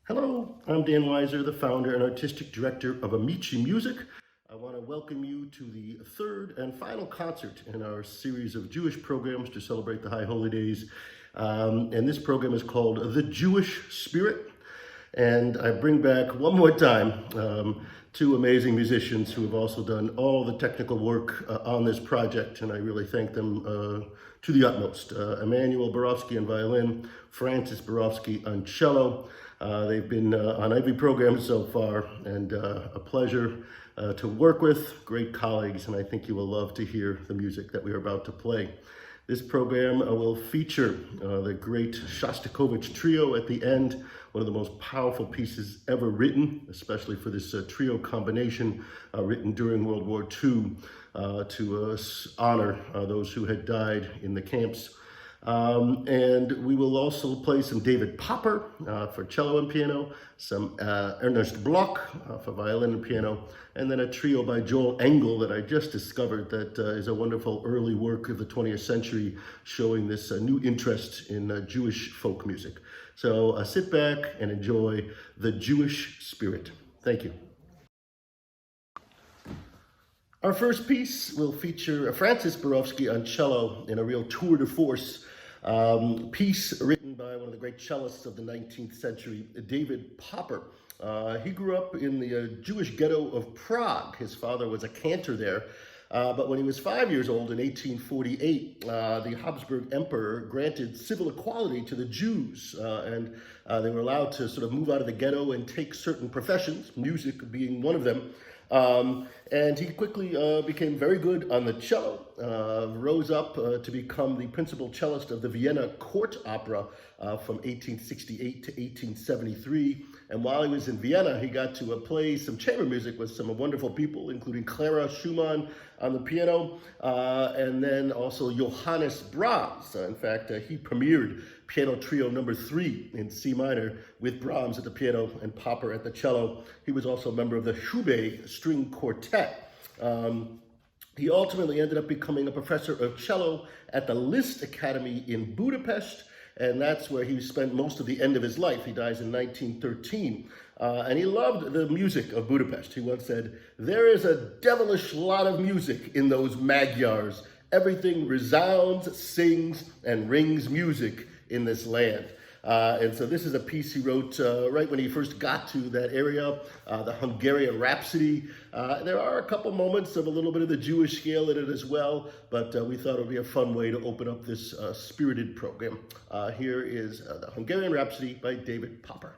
Hello, I'm Dan Weiser, the founder and artistic director of AmiciMusic. I want to welcome you to the third and final concert in our series of Jewish programs to celebrate the High Holy Days. And this program is called The Jewish Spirit. And I bring back one more time two amazing musicians who have also done all the technical work on this project, and I really thank them to the utmost. Emmanuel Borowski on violin, Francis Borowski on cello. They've been on every program so far, and a pleasure to work with, great colleagues, and I think you will love to hear the music that we are about to play. This program will feature the great Shostakovich trio at the end, one of the most powerful pieces ever written, especially for this trio combination written during World War II to honor those who had died in the camps. And we will also play some David Popper for cello and piano, some Emest Bloch for violin and piano, and then a trio by Joel Engel that I just discovered that is a wonderful early work of the 20th century showing this new interest in Jewish folk music. So sit back and enjoy the Jewish spirit. Thank you. Our first piece will feature Francis Borowski on cello in a real tour de force piece written by one of the great cellists of the 19th century, David Popper. He grew up in the Jewish ghetto of Prague. His father was a cantor there. But when he was 5 years old in 1848, the Habsburg Emperor granted civil equality to the Jews, and they were allowed to sort of move out of the ghetto and take certain professions, music being one of them. And he quickly became very good on the cello, rose up to become the principal cellist of the Vienna Court Opera from 1868 to 1873. And while he was in Vienna, he got to play some chamber music with some wonderful people, including Clara Schumann on the piano, and then also Johannes Brahms. In fact, he premiered Piano Trio No. 3 in C minor with Brahms at the piano and Popper at the cello. He was also a member of the Schubert String Quartet. He ultimately ended up becoming a professor of cello at the Liszt Academy in Budapest, and that's where he spent most of the end of his life. He dies in 1913. And he loved the music of Budapest. He once said, "There is a devilish lot of music in those Magyars. Everything resounds, sings, and rings music in this land." And so this is a piece he wrote right when he first got to that area, the Hungarian Rhapsody. There are a couple moments of a little bit of the Jewish scale in it as well, but we thought it would be a fun way to open up this spirited program. Here is the Hungarian Rhapsody by David Popper.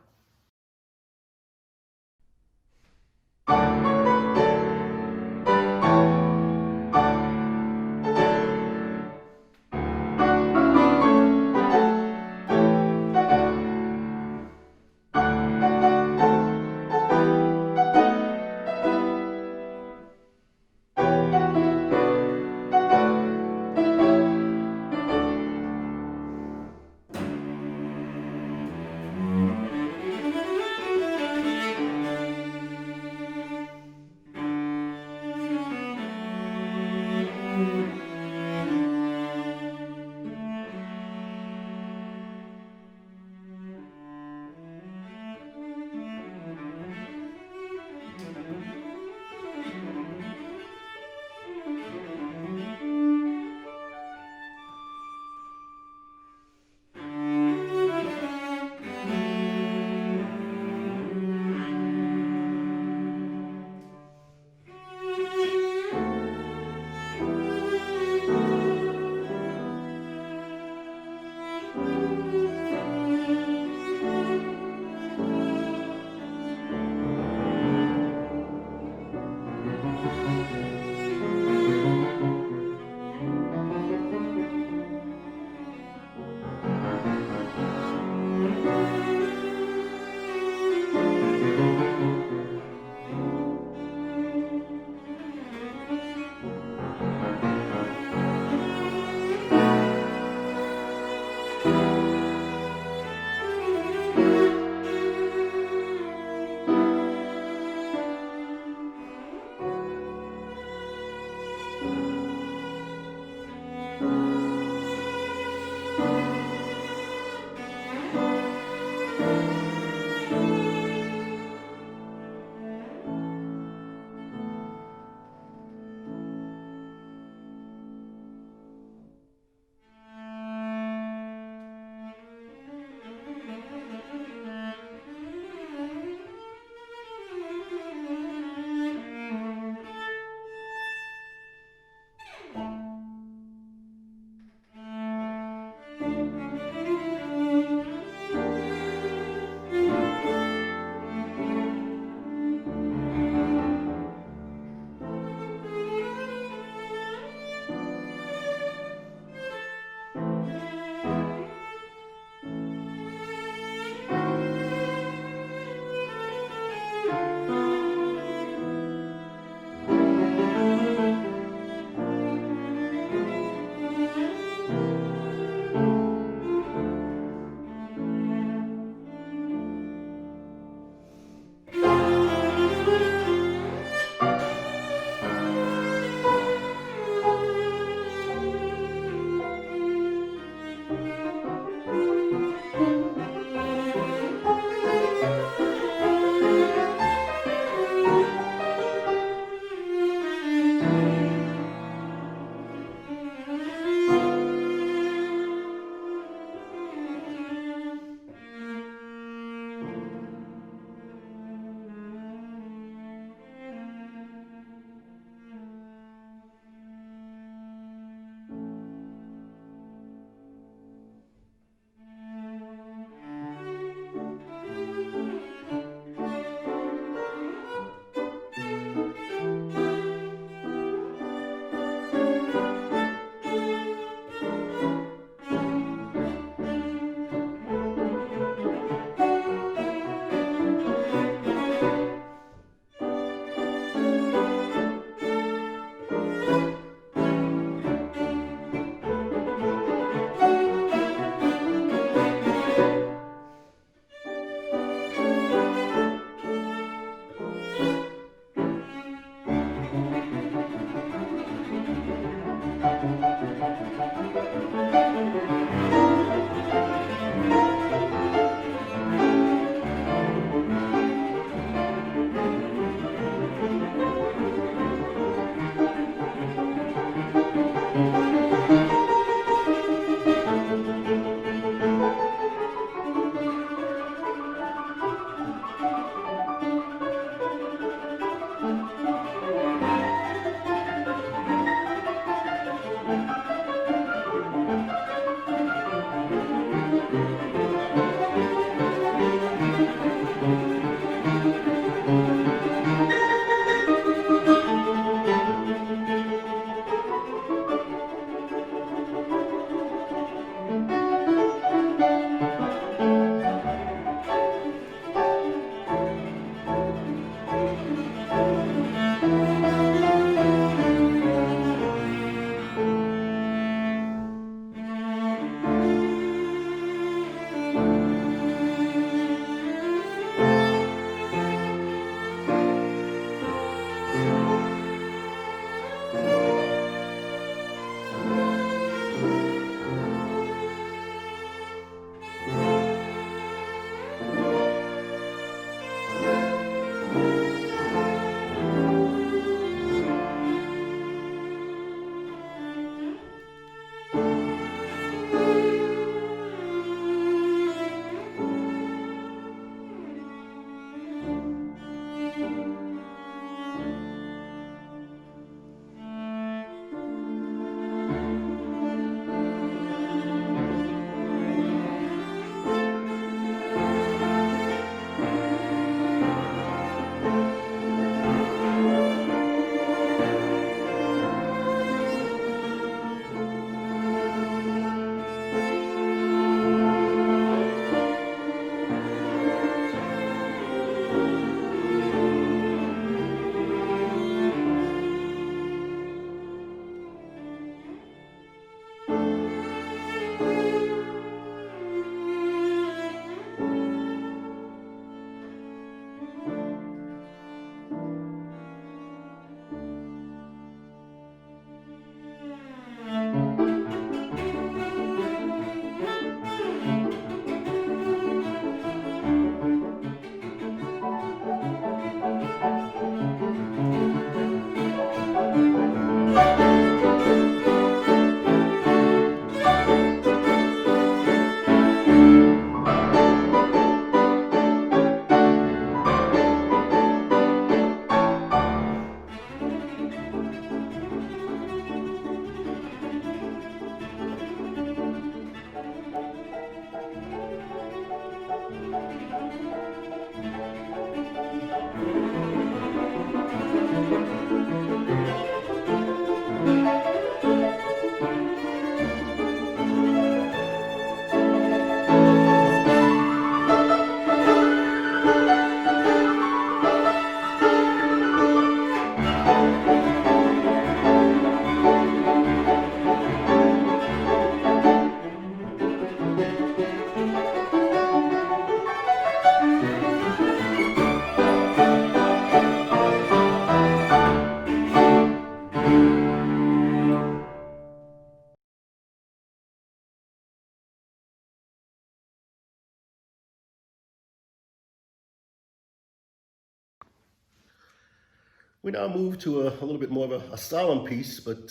We now move to a little bit more of a solemn piece, but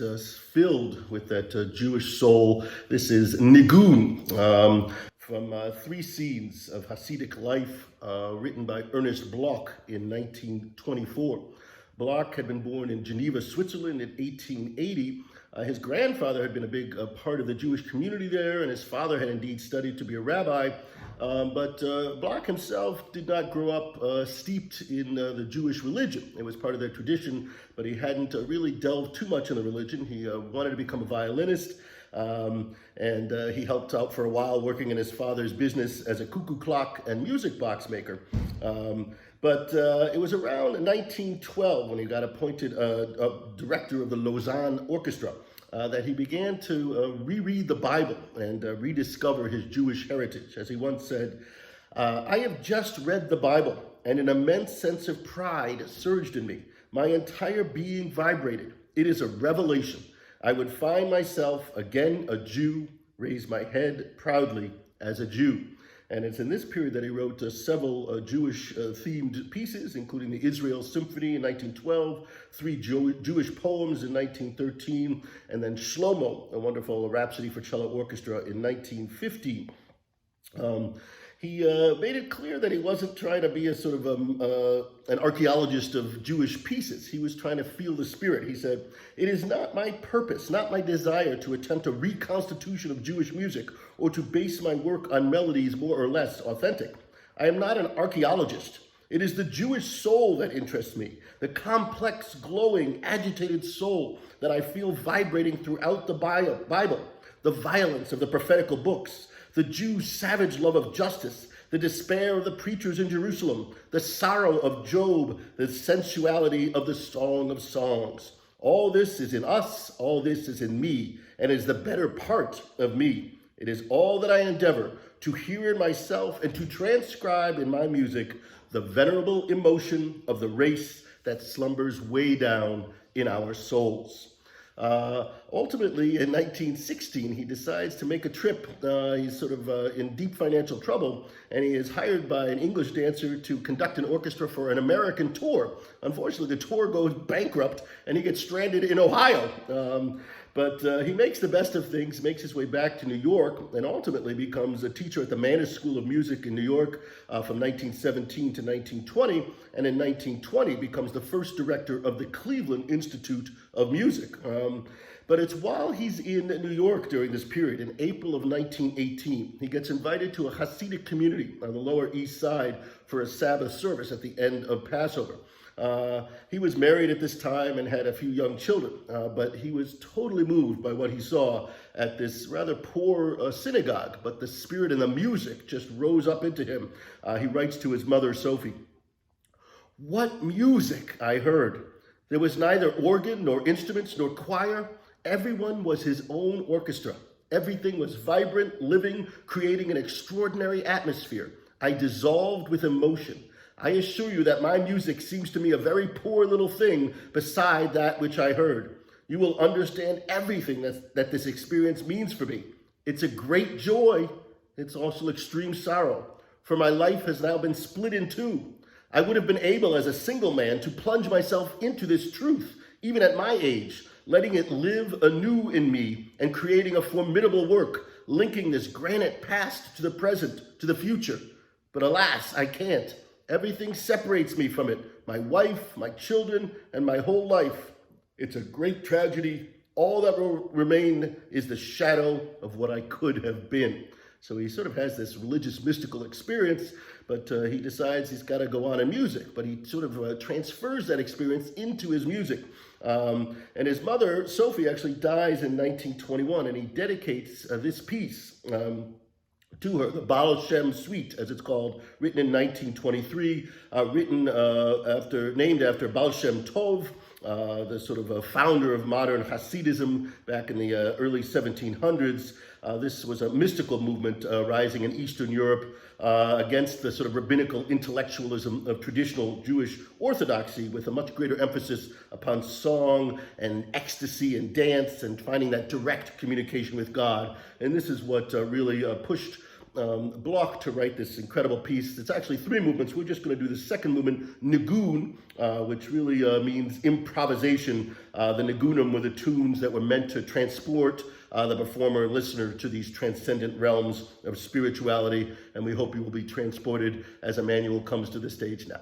filled with that Jewish soul. This is Nigun, from three scenes of Hasidic life, written by Emest Bloch in 1924. Bloch had been born in Geneva, Switzerland in 1880. His grandfather had been a big part of the Jewish community there, and his father had indeed studied to be a rabbi. But Bloch himself did not grow up steeped in the Jewish religion. It was part of their tradition, but he hadn't really delved too much in the religion. He wanted to become a violinist, and he helped out for a while working in his father's business as a cuckoo clock and music box maker. But it was around 1912 when he got appointed a director of the Lausanne Orchestra that he began to reread the Bible and rediscover his Jewish heritage. As he once said, "I have just read the Bible, and an immense sense of pride surged in me. My entire being vibrated. It is a revelation. I would find myself again a Jew, raise my head proudly as a Jew. And it's in this period that he wrote several Jewish-themed pieces, including the Israel Symphony in 1912, three Jewish poems in 1913, and then Shlomo, a wonderful Rhapsody for cello orchestra in 1915. He made it clear that he wasn't trying to be a sort of an archaeologist of Jewish pieces. He was trying to feel the spirit. He said, "It is not my purpose, not my desire to attempt a reconstitution of Jewish music or to base my work on melodies more or less authentic. I am not an archaeologist. It is the Jewish soul that interests me, the complex, glowing, agitated soul that I feel vibrating throughout the Bible, the violence of the prophetical books, the Jews' savage love of justice, the despair of the preachers in Jerusalem, the sorrow of Job, the sensuality of the Song of Songs. All this is in us, all this is in me, and is the better part of me. It is all that I endeavor to hear in myself and to transcribe in my music the venerable emotion of the race that slumbers way down in our souls." Ultimately, in 1916, he decides to make a trip. He's sort of in deep financial trouble, and he is hired by an English dancer to conduct an orchestra for an American tour. Unfortunately, the tour goes bankrupt, and he gets stranded in Ohio. But he makes the best of things, makes his way back to New York, and ultimately becomes a teacher at the Mannes School of Music in New York from 1917 to 1920, and in 1920 becomes the first director of the Cleveland Institute of Music. But it's while he's in New York during this period, in April of 1918, he gets invited to a Hasidic community on the Lower East Side for a Sabbath service at the end of Passover. He was married at this time and had a few young children, but he was totally moved by what he saw at this rather poor synagogue, but the spirit and the music just rose up into him. He writes to his mother, Sophie, "What music I heard! There was neither organ nor instruments nor choir. Everyone was his own orchestra. Everything was vibrant, living, creating an extraordinary atmosphere. I dissolved with emotion. I assure you that my music seems to me a very poor little thing beside that which I heard. You will understand everything that this experience means for me. It's a great joy. It's also extreme sorrow, for my life has now been split in two. I would have been able as a single man to plunge myself into this truth, even at my age, letting it live anew in me and creating a formidable work, linking this granite past to the present, to the future. But alas, I can't. Everything separates me from it, my wife, my children, and my whole life. It's a great tragedy. All that will remain is the shadow of what I could have been." So he sort of has this religious, mystical experience, but he decides he's got to go on in music. But he sort of transfers that experience into his music. And his mother, Sophie, actually dies in 1921, and he dedicates this piece to her, the Baal Shem Suite, as it's called, written in 1923, named after Baal Shem Tov, the sort of founder of modern Hasidism back in the early 1700s. This was a mystical movement rising in Eastern Europe against the sort of rabbinical intellectualism of traditional Jewish orthodoxy, with a much greater emphasis upon song and ecstasy and dance and finding that direct communication with God. And this is what really pushed Bloch to write this incredible piece. It's actually three movements. We're just going to do the second movement, Nigun, which really means improvisation. The Nigunim were the tunes that were meant to transport the performer and listener to these transcendent realms of spirituality, and we hope you will be transported as Emmanuel comes to the stage now.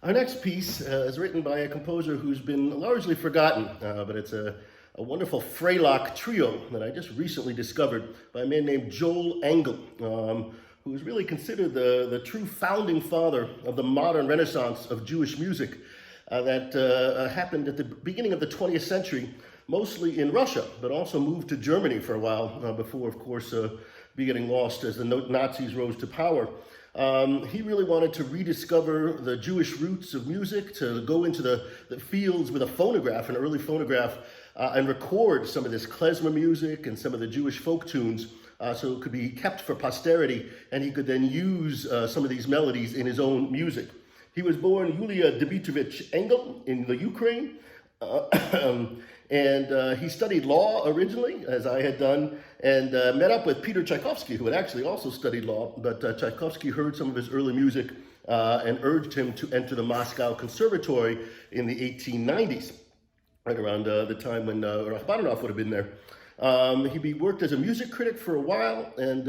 Our next piece is written by a composer who's been largely forgotten, but it's a wonderful Freilich trio that I just recently discovered by a man named Joel Engel, who is really considered the true founding father of the modern renaissance of Jewish music that happened at the beginning of the 20th century, mostly in Russia, but also moved to Germany for a while before, of course, getting lost as the Nazis rose to power. He really wanted to rediscover the Jewish roots of music, to go into the fields with a phonograph, an early phonograph, and record some of this klezmer music and some of the Jewish folk tunes so it could be kept for posterity, and he could then use some of these melodies in his own music. He was born Yulia Dmitrovich Engel in the Ukraine, and he studied law originally, as I had done, and met up with Peter Tchaikovsky, who had actually also studied law, but Tchaikovsky heard some of his early music and urged him to enter the Moscow Conservatory in the 1890s, right around the time when Rachmaninoff would have been there. He worked as a music critic for a while, and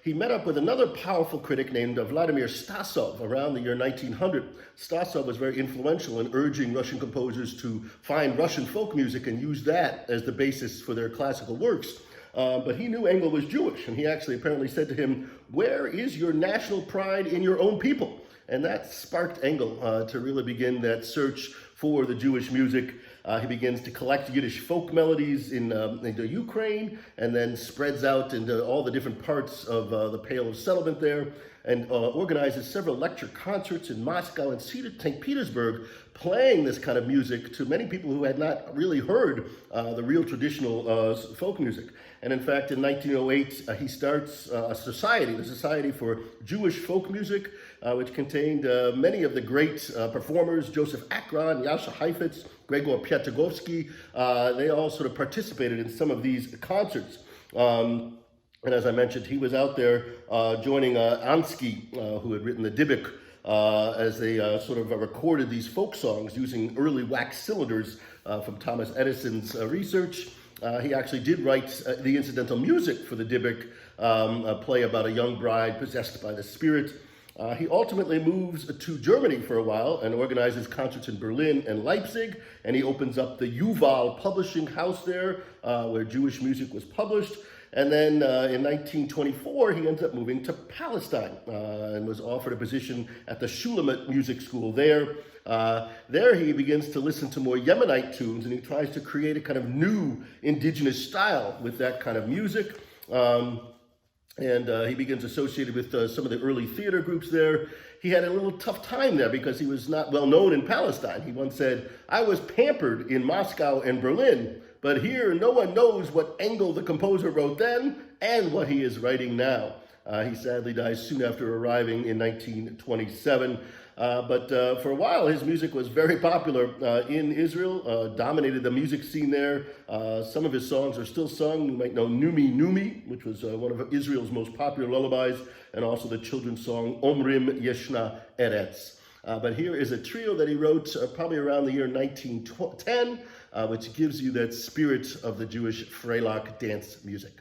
he met up with another powerful critic named Vladimir Stasov around the year 1900. Stasov was very influential in urging Russian composers to find Russian folk music and use that as the basis for their classical works. But he knew Engel was Jewish, and he actually apparently said to him, "Where is your national pride in your own people?" And that sparked Engel to really begin that search for the Jewish music. He begins to collect Yiddish folk melodies into Ukraine, and then spreads out into all the different parts of the Pale of Settlement there, and organizes several lecture concerts in Moscow and St. Petersburg, playing this kind of music to many people who had not really heard the real traditional folk music. And in fact, in 1908, he starts a society, the Society for Jewish Folk Music, which contained many of the great performers, Joseph Akron, Yasha Heifetz, Gregor Piatigovsky. They all sort of participated in some of these concerts. And as I mentioned, he was out there joining Ansky, who had written the Dybbuk, as they sort of recorded these folk songs using early wax cylinders from Thomas Edison's research. He actually did write the incidental music for the Dybbuk, a play about a young bride possessed by the spirit. He ultimately moves to Germany for a while and organizes concerts in Berlin and Leipzig, and he opens up the Yuval publishing house there, where Jewish music was published. And then in 1924, he ends up moving to Palestine and was offered a position at the Shulamit Music School there. There he begins to listen to more Yemenite tunes, and he tries to create a kind of new indigenous style with that kind of music. And he begins associated with some of the early theater groups there. He had a little tough time there because he was not well known in Palestine. He once said, "I was pampered in Moscow and Berlin, but here no one knows what Engel the composer wrote then and what he is writing now." He sadly dies soon after arriving in 1927. But for a while, his music was very popular in Israel, dominated the music scene there. Some of his songs are still sung. You might know Numi Numi, which was one of Israel's most popular lullabies, and also the children's song Omrim Yeshna Eretz. But here is a trio that he wrote probably around the year 1910, which gives you that spirit of the Jewish Freilich dance music.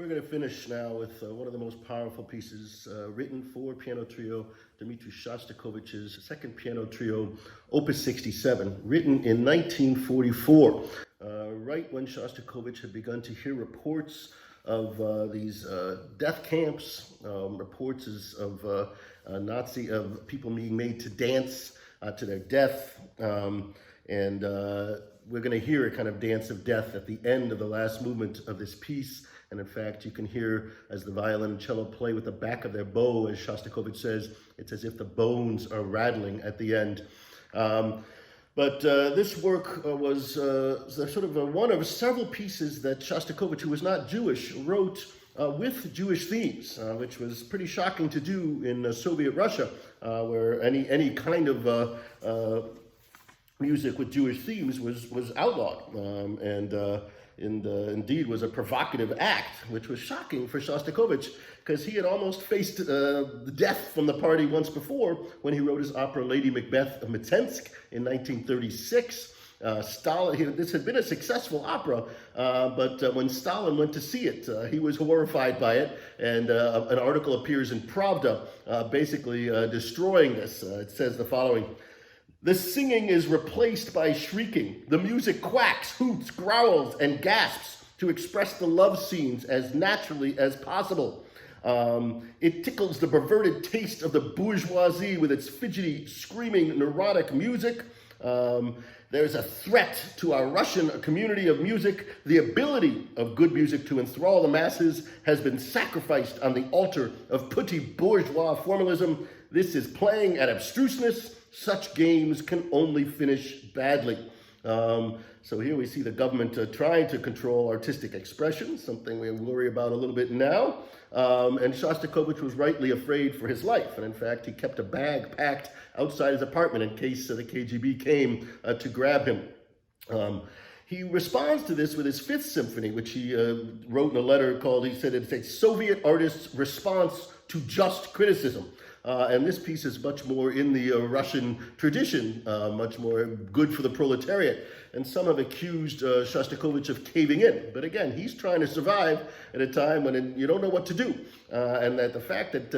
we're going to finish now with one of the most powerful pieces written for piano trio, Dmitri Shostakovich's second piano trio, Opus 67, written in 1944, right when Shostakovich had begun to hear reports of these death camps, reports of of people being made to dance to their death, and we're going to hear a kind of dance of death at the end of the last movement of this piece. And in fact, you can hear as the violin and cello play with the back of their bow, as Shostakovich says, it's as if the bones are rattling at the end. But this work was sort of one of several pieces that Shostakovich, who was not Jewish, wrote with Jewish themes, which was pretty shocking to do in Soviet Russia, where any kind of music with Jewish themes was outlawed, and indeed was a provocative act, which was shocking for Shostakovich, because he had almost faced death from the party once before when he wrote his opera Lady Macbeth of Mtsensk in 1936. This had been a successful opera, but when Stalin went to see it, he was horrified by it, and an article appears in Pravda basically destroying this. It says the following: "The singing is replaced by shrieking. The music quacks, hoots, growls, and gasps to express the love scenes as naturally as possible. It tickles the perverted taste of the bourgeoisie with its fidgety, screaming, neurotic music. There's a threat to our Russian community of music. The ability of good music to enthrall the masses has been sacrificed on the altar of petty bourgeois formalism. This is playing at abstruseness. Such games can only finish badly." So here we see the government trying to control artistic expression, something we worry about a little bit now. And Shostakovich was rightly afraid for his life. And in fact, he kept a bag packed outside his apartment in case the KGB came to grab him. He responds to this with his Fifth Symphony, which he wrote in a letter called, he said, it's a Soviet artist's response to just criticism. And this piece is much more in the Russian tradition, much more good for the proletariat. And some have accused Shostakovich of caving in. But again, he's trying to survive at a time when you don't know what to do. And that the fact that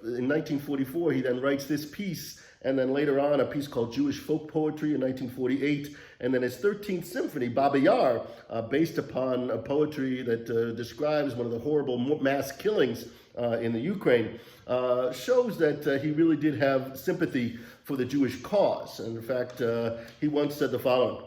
in 1944 he then writes this piece, and then later on a piece called Jewish Folk Poetry in 1948, and then his 13th Symphony, Baba Yar, based upon a poetry that describes one of the horrible mass killings in the Ukraine, shows that he really did have sympathy for the Jewish cause. And in fact, he once said the following: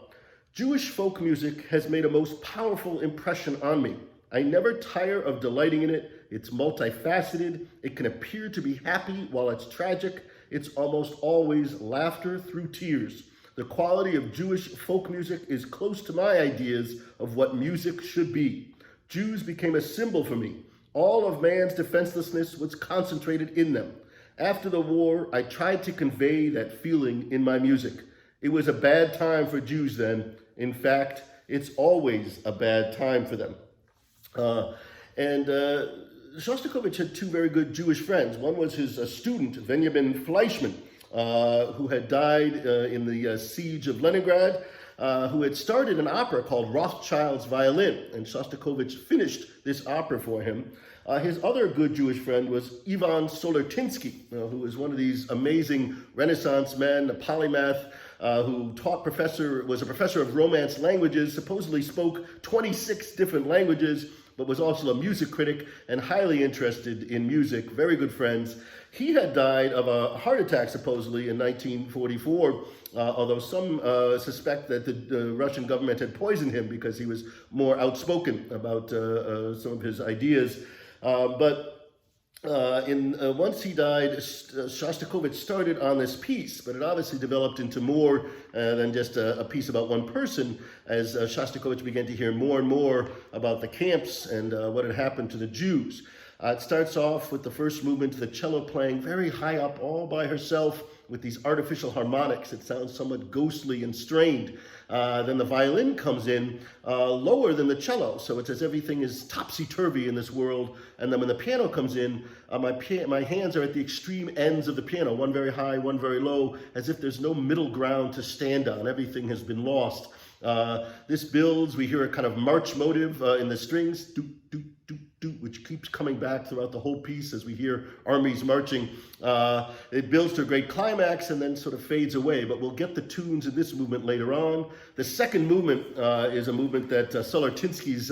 "Jewish folk music has made a most powerful impression on me. I never tire of delighting in it. It's multifaceted. It can appear to be happy while it's tragic. It's almost always laughter through tears. The quality of Jewish folk music is close to my ideas of what music should be. Jews became a symbol for me. All of man's defenselessness was concentrated in them. After the war, I tried to convey that feeling in my music. It was a bad time for Jews then. In fact, it's always a bad time for them." Shostakovich had two very good Jewish friends. One was his student, Benjamin Fleischmann, who had died in the siege of Leningrad, who had started an opera called Rothschild's Violin, and Shostakovich finished this opera for him. His other good Jewish friend was Ivan Solartinsky, who was one of these amazing Renaissance men, a polymath, who was a professor of Romance languages, supposedly spoke 26 different languages, but was also a music critic and highly interested in music, very good friends. He had died of a heart attack, supposedly, in 1944, although some suspect that the Russian government had poisoned him because he was more outspoken about some of his ideas. Once he died, Shostakovich started on this piece, but it obviously developed into more than just a piece about one person, as Shostakovich began to hear more and more about the camps and what had happened to the Jews. It starts off with the first movement, the cello playing very high up all by herself with these artificial harmonics. It sounds somewhat ghostly and strained. Then the violin comes in lower than the cello, so it's as everything is topsy-turvy in this world. And then when the piano comes in, my hands are at the extreme ends of the piano, one very high, one very low, as if there's no middle ground to stand on. Everything has been lost. This builds, we hear a kind of march motive in the strings, doop, doop, doop, which keeps coming back throughout the whole piece as we hear armies marching. It builds to a great climax and then sort of fades away, but we'll get the tunes in this movement later on. The second movement is a movement that Solartinsky's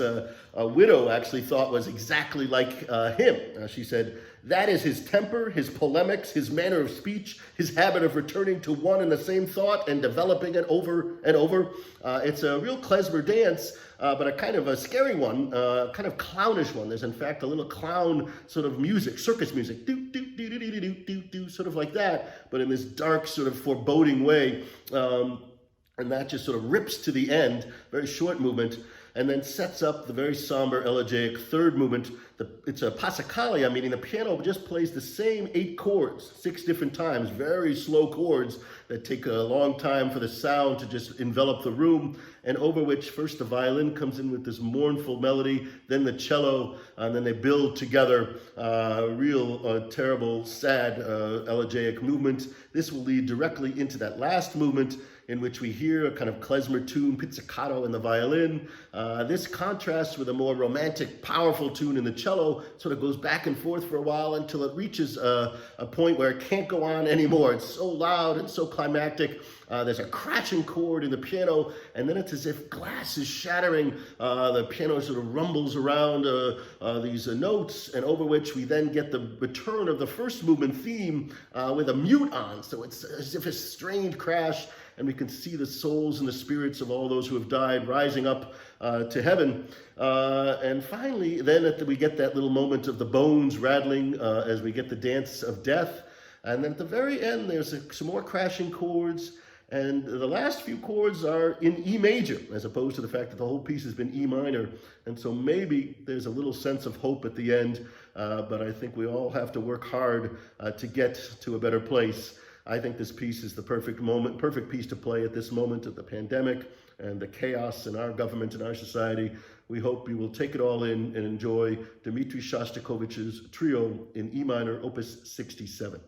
widow actually thought was exactly like him. She said, "That is his temper, his polemics, his manner of speech, his habit of returning to one and the same thought and developing it over and over." It's a real klezmer dance, but a kind of a scary one, kind of clownish one. There's in fact a little clown sort of music, circus music, do do do do do do do do, sort of like that, but in this dark sort of foreboding way. And that just sort of rips to the end, very short movement, and then sets up the very somber elegiac third movement. It's a passacaglia, meaning the piano just plays the same 8 chords, 6 different times, very slow chords that take a long time for the sound to just envelop the room, and over which first the violin comes in with this mournful melody, then the cello, and then they build together a real terrible, sad elegiac movement. This will lead directly into that last movement, in which we hear a kind of klezmer tune, pizzicato in the violin. This contrasts with a more romantic, powerful tune in the cello, sort of goes back and forth for a while until it reaches a point where it can't go on anymore. It's so loud and so climactic. There's a crashing chord in the piano, and then it's as if glass is shattering. The piano sort of rumbles around these notes, and over which we then get the return of the first movement theme with a mute on. So it's as if a strained crash, and we can see the souls and the spirits of all those who have died rising up to heaven. And finally, then we get that little moment of the bones rattling as we get the dance of death. And then at the very end, there's some more crashing chords. And the last few chords are in E major, as opposed to the fact that the whole piece has been E minor. And so maybe there's a little sense of hope at the end, but I think we all have to work hard to get to a better place. I think this piece is the perfect piece to play at this moment of the pandemic and the chaos in our government and our society. We hope you will take it all in and enjoy Dmitri Shostakovich's trio in E minor, opus 67.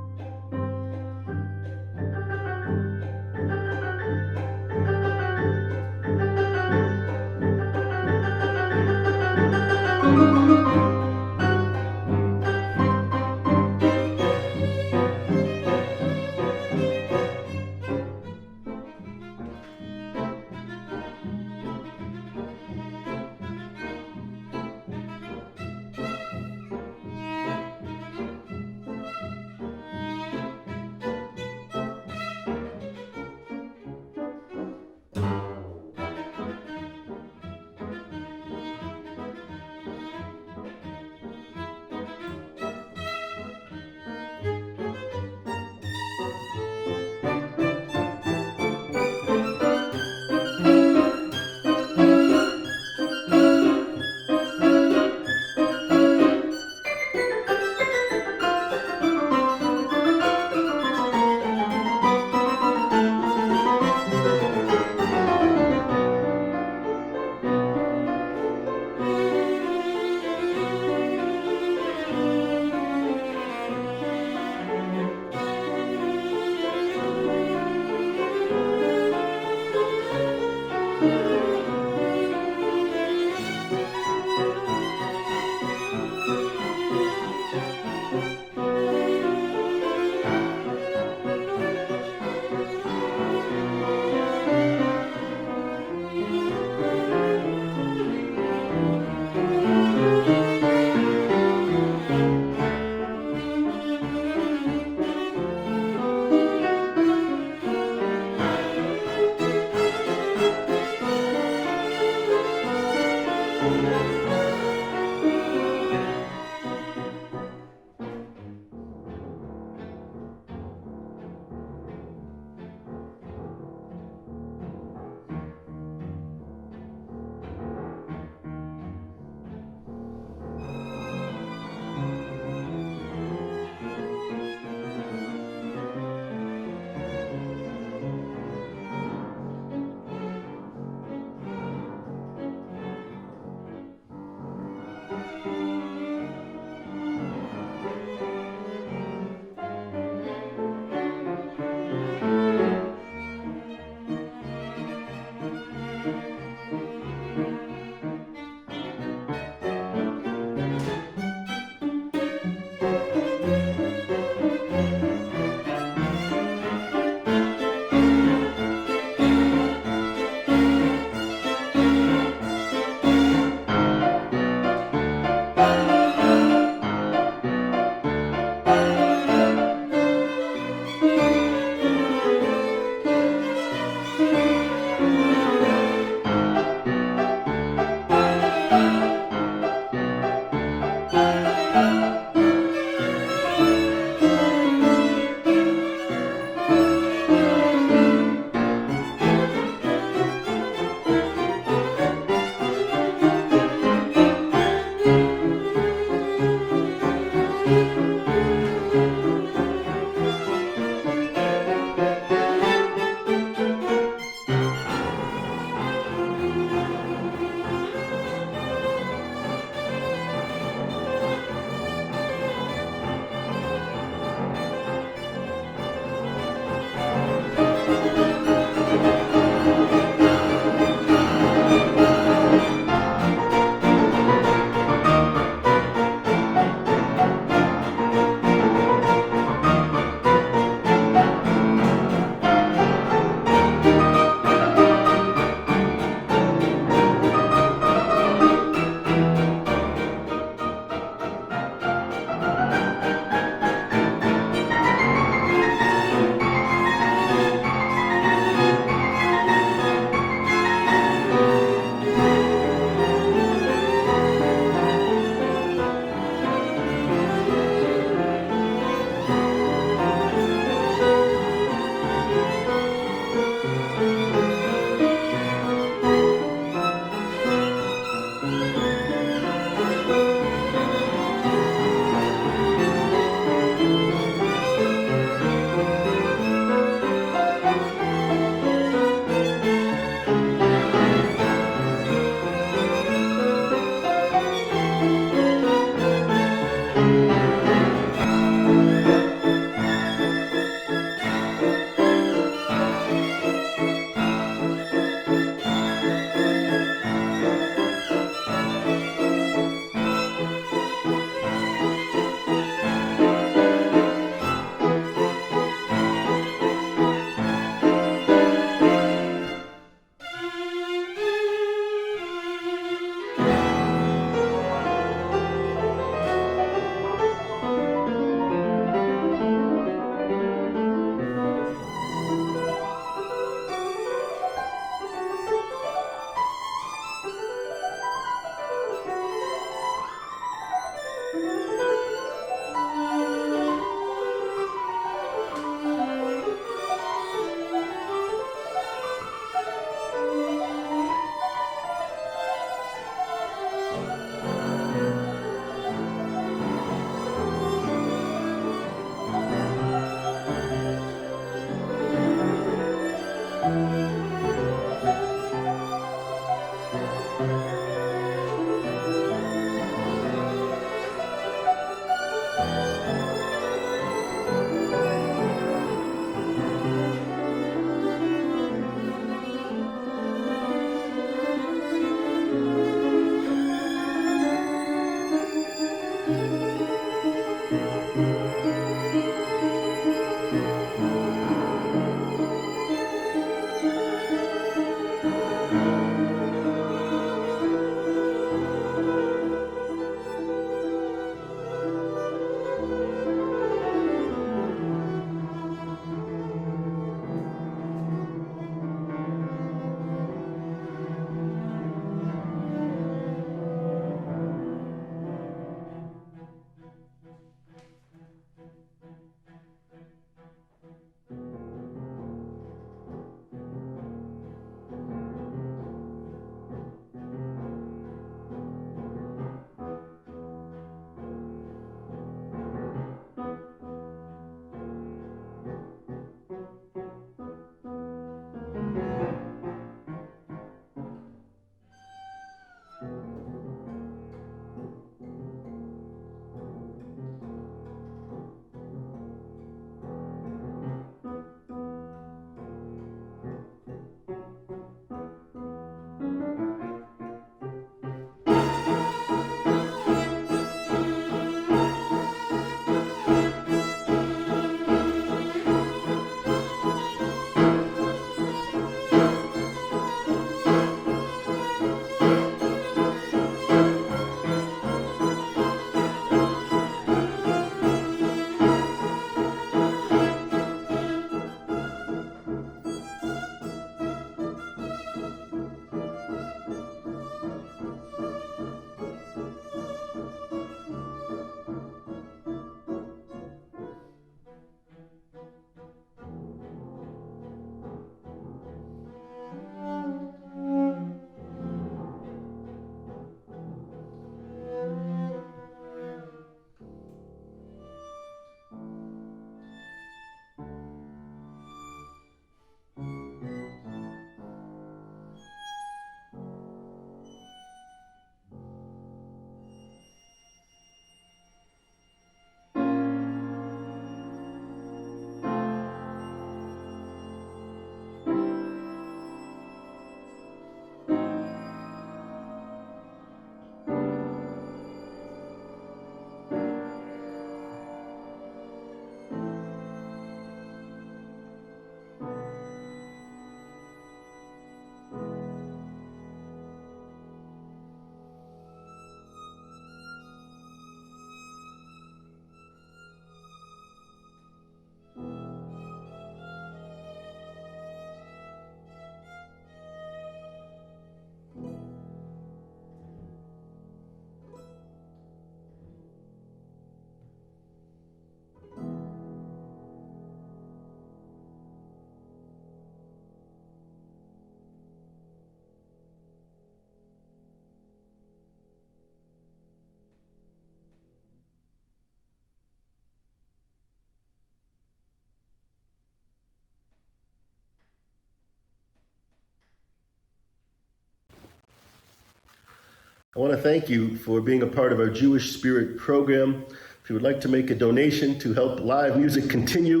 I want to thank you for being a part of our Jewish Spirit program. If you would like to make a donation to help live music continue,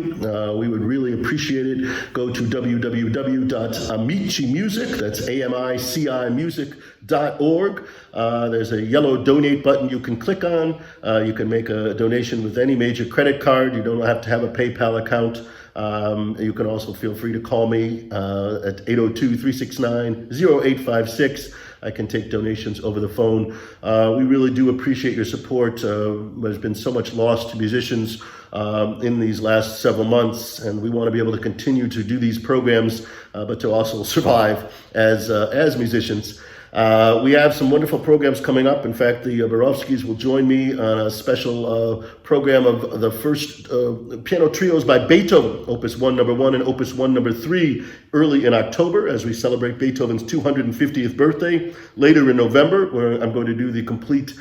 we would really appreciate it. Go to www.AmiciMusic, that's A-M-I-C-I music.org. There's a yellow donate button you can click on. You can make a donation with any major credit card. You don't have to have a PayPal account. You can also feel free to call me at 802-369-0856. I can take donations over the phone. We really do appreciate your support. There's been so much loss to musicians in these last several months, and we want to be able to continue to do these programs, but to also survive as musicians. We have some wonderful programs coming up. In fact, the Borowskis will join me on a special program of the first piano trios by Beethoven, Opus 1 number 1 and Opus 1 number 3, early in October as we celebrate Beethoven's 250th birthday. Later in November, where I'm going to do the complete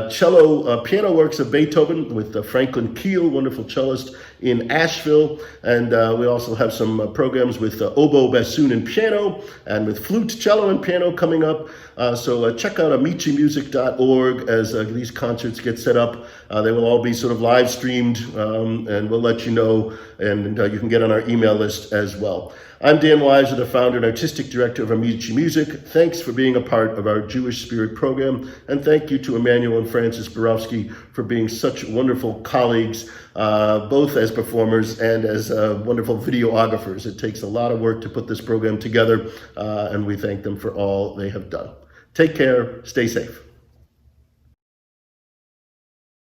cello piano works of Beethoven with Franklin Keel, wonderful cellist in Asheville. And we also have some programs with oboe, bassoon, and piano, and with flute, cello, and piano coming up. So check out AmiciMusic.org as these concerts get set up. They will all be sort of live streamed, and we'll let you know, and you can get on our email list as well. I'm Dan Weiser, the founder and artistic director of AmiciMusic. Thanks for being a part of our Jewish Spirit program, and thank you to Emmanuel and Francis Borowski for being such wonderful colleagues, both as performers and as wonderful videographers. It takes a lot of work to put this program together, and we thank them for all they have done. Take care, stay safe.